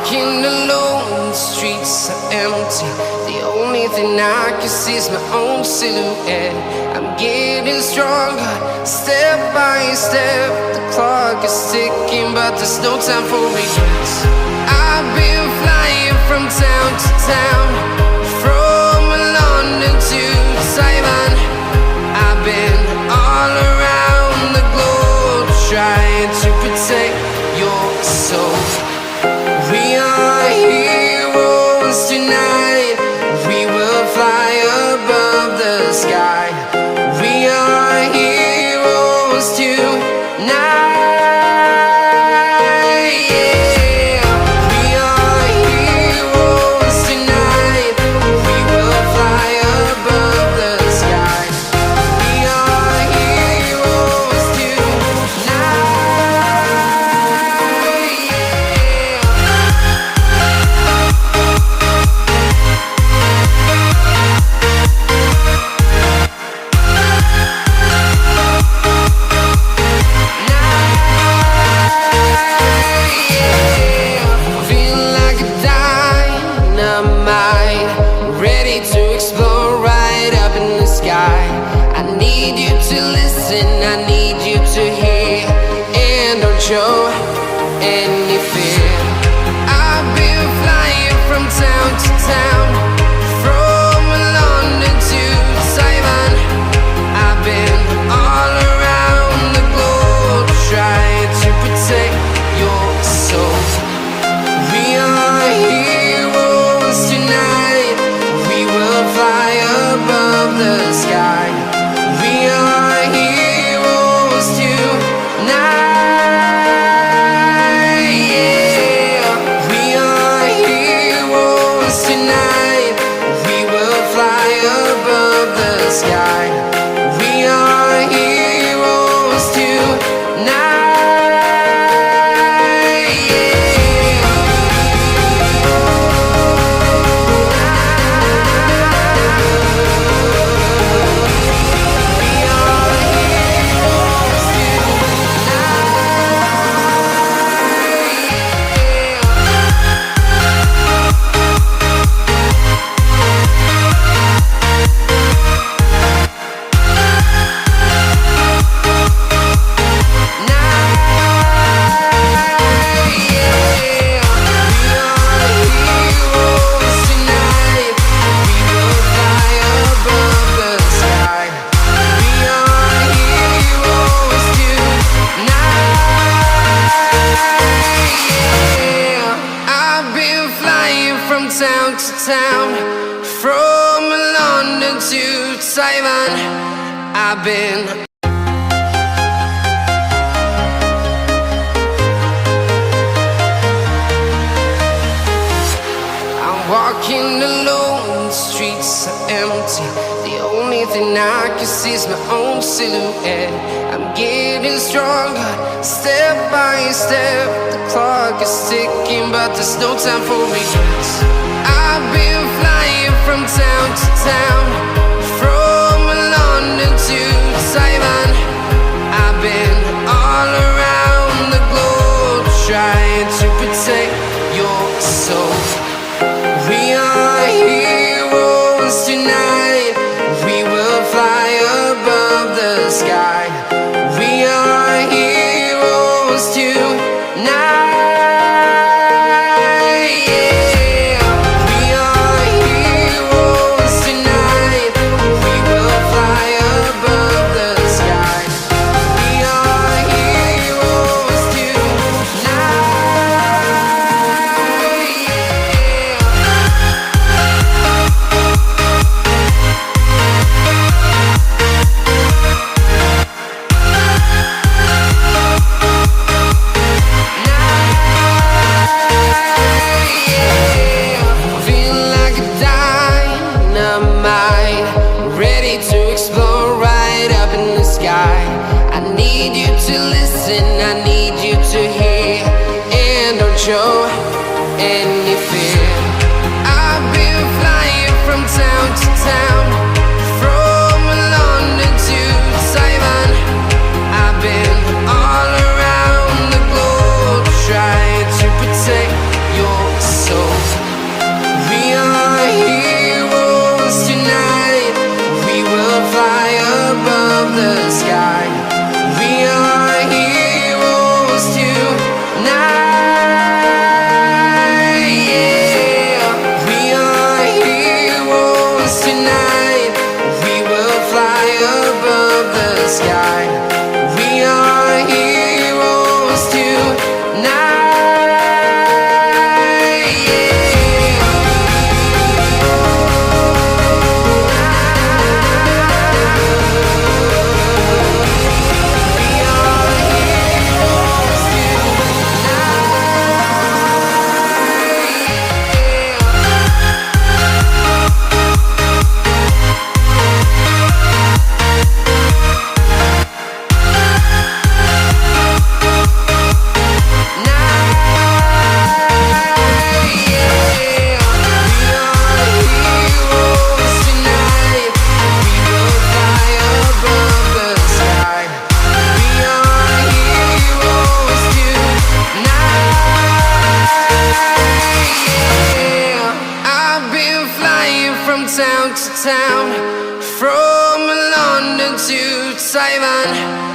walking alone, the streets are empty. The only thing I can see is my own silhouette. I'm getting stronger, step by step. The clock is ticking, but there's no time for regrets. I've been flying from town to town, from London to Taiwan. I've been all around the globe, trying to protect your soul. We are heroes tonight. We will fly above the sky. We are heroes tonight. Yeah. We are heroes tonight. We will fly above the sky. We are heroes tonight. I need you to hear and don't show any fear. I've been flying from town to town, from London to Taiwan. I've been all around the globe, trying to protect your soul. We are heroes tonight. We will fly above the sky. We are heroes tonight. Yeah. We are heroes tonight. We will fly above the sky. We are heroes tonight. Town to town, from London to Taiwan. I've been walking alone, the streets are empty. The only thing I can see is my own silhouette. I'm getting stronger, step by step. The clock is ticking, but there's no time for regrets. I've been flying from town to town, from London to Taiwan. I've been all around the globe, trying to protect your soul. We are heroes tonight. We will fly above the sky. We are heroes tonight. Yeah. We are heroes tonight. We will fly above the sky. We are heroes tonight. I need you to hear and don't show any fear. I've been flying from town to town, from London to Taiwan. I've been all around the globe, trying to protect your to Taiwan.